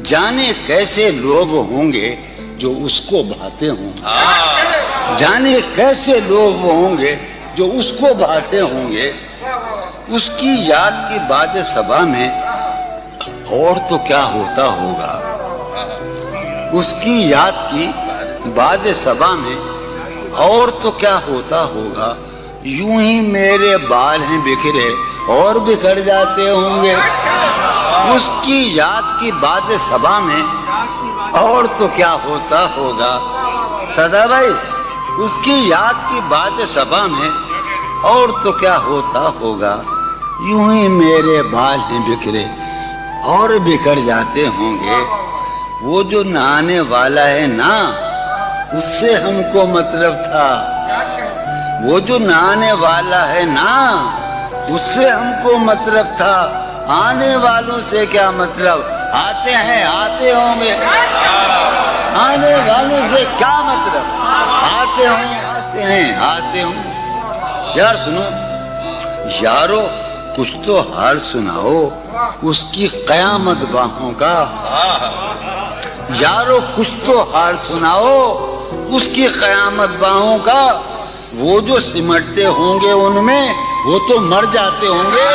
جانے کیسے لوگ ہوں گے جو اس کو بھاتے ہوں گے، جانے کیسے لوگ ہوں گے جو اس کو بھاتے ہوں گے، اس کی یاد کی باد صبا میں اور تو کیا ہوتا ہوگا، اس کی یاد کی باد صبا میں اور تو کیا ہوتا ہوگا، یوں ہی میرے بال ہیں بکھرے اور بکھر جاتے ہوں گے، اس کی یاد کی باد صبا میں اور تو کیا ہوتا ہوگا، سدا بھائی اس کی یاد کی باد صبا میں اور تو کیا ہوتا ہوگا، یوں ہی میرے بال ہیں بکھرے اور بکھر جاتے ہوں گے، وہ جو نہانے والا ہے نا اس سے ہم کو مطلب تھا، وہ جو نہانے والا ہے نا اس سے ہم کو مطلب تھا، آنے والوں سے کیا مطلب، آتے ہیں آتے ہوں گے، آنے والوں سے کیا مطلب، آتے ہوں آتے ہیں آتے ہوں۔ یار سنو یارو کچھ تو حال سناؤ اس کی قیامت باہوں کا، یارو کچھ تو حال سناؤ اس کی قیامت باہوں کا، وہ جو سمٹتے ہوں گے ان میں وہ تو مر جاتے ہوں گے،